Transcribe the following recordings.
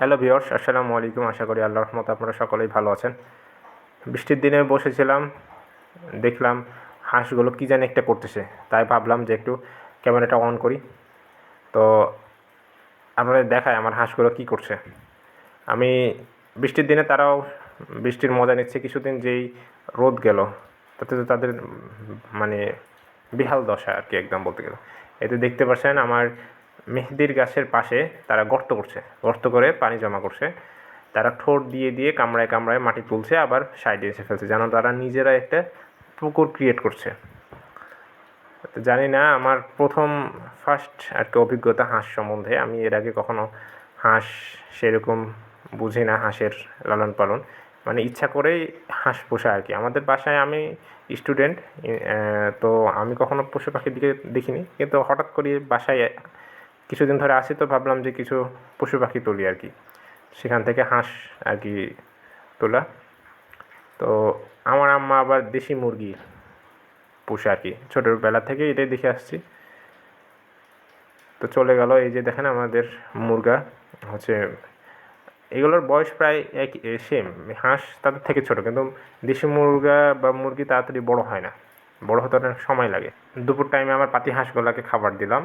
Hello viewers, আসসালামু আলাইকুম। আশা করি আল্লাহর রহমতে আপনারা সকলেই ভালো আছেন। বৃষ্টির দিনে বসেছিলাম, দেখলাম হাঁসগুলো কী জানি একটা করতেছে, তাই ভাবলাম যে একটু ক্যামেরাটা অন করি। তো আপনাদের দেখায় আমার হাঁসগুলো কী করছে। আমি বৃষ্টির দিনে তারাও বৃষ্টির মজা নিচ্ছে। কিছুদিন যেই রোদ গেল তাতে তো তাদের মানে বিহাল দশা আর কি, একদম বলতে গেলে। এতে দেখতে পাচ্ছেন আমার মেহেদির গাছের পাশে তারা গর্ত করছে, গর্ত করে পানি জমা করছে। তারা ঠোঁট দিয়ে দিয়ে কামড়ায় কামড়ায় মাটি তুলছে, আবার সাইডে এসে ফেলছে, যেন তারা নিজেরা একটা পুকুর ক্রিয়েট করছে। তো জানি না, আমার ফার্স্ট আর কি অভিজ্ঞতা হাঁস সম্বন্ধে। আমি এর আগে কখনো হাঁস সেরকম বুঝি না, হাঁসের লালন পালন মানে ইচ্ছা করেই হাঁস পোষা আর কি। আমাদের বাসায় আমি স্টুডেন্ট, তো আমি কখনো পশু পাখির দিকে দেখিনি, কিন্তু হঠাৎ করে বাসায় কিছুদিন ধরে আসি, তো ভাবলাম যে কিছু পশু পাখি তুলি আর কি। সেখান থেকে হাঁস আর কি তোলা। তো আমার আম্মা আবার দেশি মুরগি পোষে আর কি, ছোটোবেলা থেকে এটাই দেখে আসছি। তো চলে গেল, এই যে দেখেন আমাদের মুরগা হচ্ছে, এগুলোর বয়স প্রায় এক সেম। হাঁস তাদের থেকে ছোট, কিন্তু দেশি মুরগা বা মুরগি তাড়াতাড়ি বড় হয় না, বড় হতে অনেক সময় লাগে। দুপুর টাইমে আমার পাতি হাঁসগুলোকে খাবার দিলাম।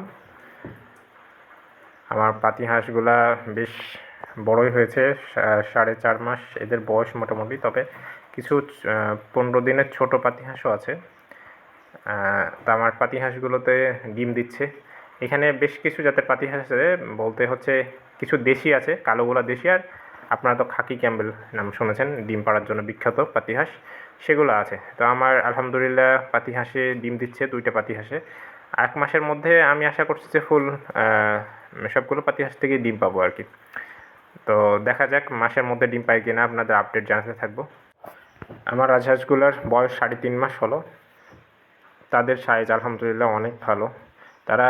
আমার পাতি হাঁসগুলা বেশ বড়ই হয়েছে, 4.5 মাস এদের বয়স মোটামুটি। তবে কিছু 15 দিনের ছোট পাতি হাঁসও আছে। তা আমার পাতি হাঁসগুলোতে ডিম দিচ্ছে। এখানে বেশ কিছু জাতের পাতি হাঁস আছে, বলতে হচ্ছে কিছু দেশি আছে, কালোগুলা দেশি, আর আপনারা তো খাকি ক্যাম্বেল নাম শুনেছেন, ডিম পাড়ার জন্য বিখ্যাত পাতি হাঁস, সেগুলো আছে। তো আমার আলহামদুলিল্লাহ পাতি হাঁসে ডিম দিচ্ছে, 2টা পাতি হাঁসে। 1 মাসের মধ্যে আমি আশা করছি যে ফুল সবগুলো পাতি হাঁস থেকে ডিম পাবো আর কি। তো দেখা যাক মাসের মধ্যে ডিম পাই কিনা, আপনাদের আপডেট জানাতে থাকবো। আমার রাজহাঁসগুলোর বয়স 3.5 মাস হলো। তাদের সাইজ আলহামদুলিল্লাহ অনেক ভালো। তারা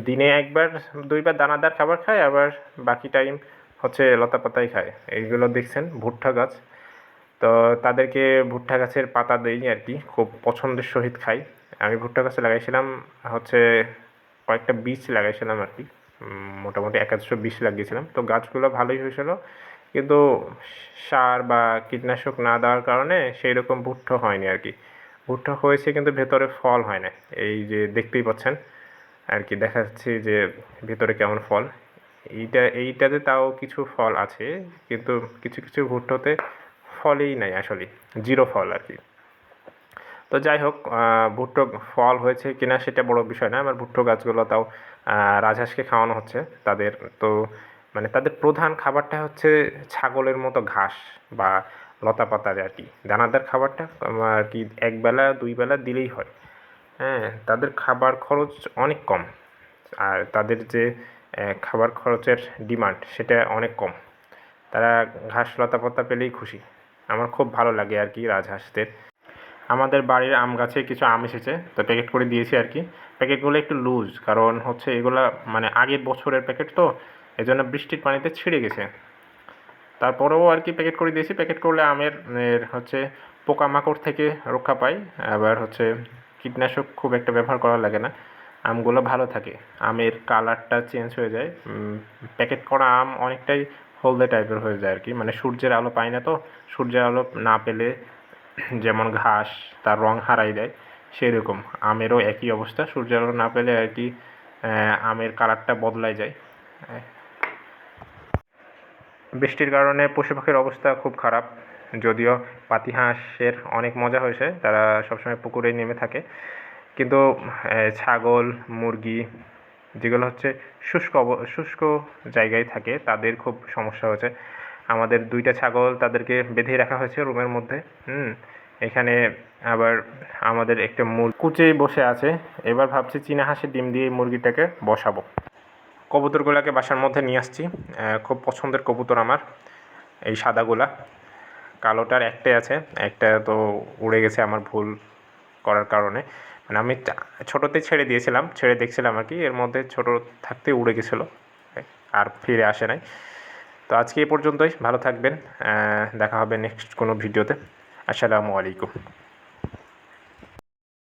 দিনে 1-2বার দানাদার খাবার খায়, আবার বাকি টাইম হচ্ছে লতাপাতাই খায়। এইগুলো দেখছেন ভুট্টা গাছ, তো তাদেরকে ভুট্টা গাছের পাতা দেই আর কি, খুব পছন্দের সহিত খাই। আমি ভুট্টা গাছে লাগাইছিলাম হচ্ছে কয়েকটা বীজ লাগাইছিলাম আর কি, মোটামুটি 100 বীজ লাগিয়েছিলাম। তো গাছগুলো ভালোই হয়েছিল, কিন্তু সার বা কীটনাশক না দেওয়ার কারণে সেই রকম ভুট্টা হয়নি আর কি। ভুট্টা হয়েছে কিন্তু ভেতরে ফল হয় না। এই যে দেখতেই পাচ্ছেন আর কি, দেখা যাচ্ছে যে ভেতরে কেমন ফল। এইটাতে তাও কিছু ফল আছে, কিন্তু কিছু কিছু ভুট্টোতে ফলই নাই, আসলে জিরো ফল আর কি। তো যাই হোক, ভুট্টো ফল হয়েছে কিনা সেটা বড় বিষয় না। আমার ভুট্টো গাছগুলো তাও রাজহাঁসকে খাওয়ানো হচ্ছে। তাদের তো মানে তাদের প্রধান খাবারটা হচ্ছে ছাগলের মতো ঘাস বা লতাপাতার আর কি, দানাদার খাবারটা আর কি 1 বেলা 2 বেলা দিলেই হয়। হ্যাঁ, তাদের খাবার খরচ অনেক কম, আর তাদের যে খাবার খরচের ডিমান্ড সেটা অনেক কম। তারা ঘাস লতাপাতা পেলেই খুশি। আমার খুব ভালো লাগে আর কি রাজহাঁসদের। আমাদের বাড়ির আম গাছে কিছু আম এসেছে, তো প্যাকেট করে দিয়েছি আর কি। প্যাকেটগুলো একটু লুজ, কারণ হচ্ছে এগুলা মানে আগের বছরের প্যাকেট, তো এজন্য বৃষ্টির পানিতে ছিঁড়ে গেছে। তারপরেও আর কি প্যাকেট করে দিয়েছি। প্যাকেট করলে আমের হচ্ছে পোকামাকড় থেকে রক্ষা পাই, আবার হচ্ছে কীটনাশক খুব একটা ব্যবহার করা লাগে না, আমগুলো ভালো থাকে। আমের কালারটা চেঞ্জ হয়ে যায়। প্যাকেট করা আম অনেকটাই হলদে টাইপের হয়ে যায় আর কি, মানে সূর্যের আলো পায় না, তো সূর্যের আলো না পেলে যেমন ঘাস তার রং হারাই দেয়, সেই রকম আমেরও একই অবস্থা। সূর্যের আলো না পেলে আর কি আমের কালারটা বদলায় যায়। বৃষ্টির কারণে পশু পাখির অবস্থা খুব খারাপ। যদিও পাতি হাঁসের অনেক মজা হয়েছে, তারা সবসময় পুকুরে নেমে থাকে, কিন্তু ছাগল মুরগি যেগুলো হচ্ছে শুষ্ক জায়গায় থাকে, তাদের খুব সমস্যা হয়েছে। আমাদের 2টা ছাগল, তাদেরকে বেঁধে রাখা হয়েছে রুমের মধ্যে। এখানে আবার আমাদের একটা কুচেই বসে আছে। এবার ভাবছি চীনা হাঁসের ডিম দিয়ে মুরগিটাকে বসাবো। কবুতরগুলোকে বাসার মধ্যে নিয়ে আসছি। খুব পছন্দের কবুতর আমার এই সাদাগুলা। কালোটার একটাই আছে, একটা তো উড়ে গেছে আমার ভুল করার কারণে। মানে আমি ছোটোতে ছেড়ে দিয়েছিলাম, ছেড়ে দেখছিলাম আর কি, এর মধ্যে ছোটো থাকতে উড়ে গেছিলো, আর ফিরে আসে নাই। তো আজকে এই পর্যন্তই, ভালো থাকবেন। দেখা হবে নেক্সট কোনো ভিডিওতে। আসসালামু আলাইকুম।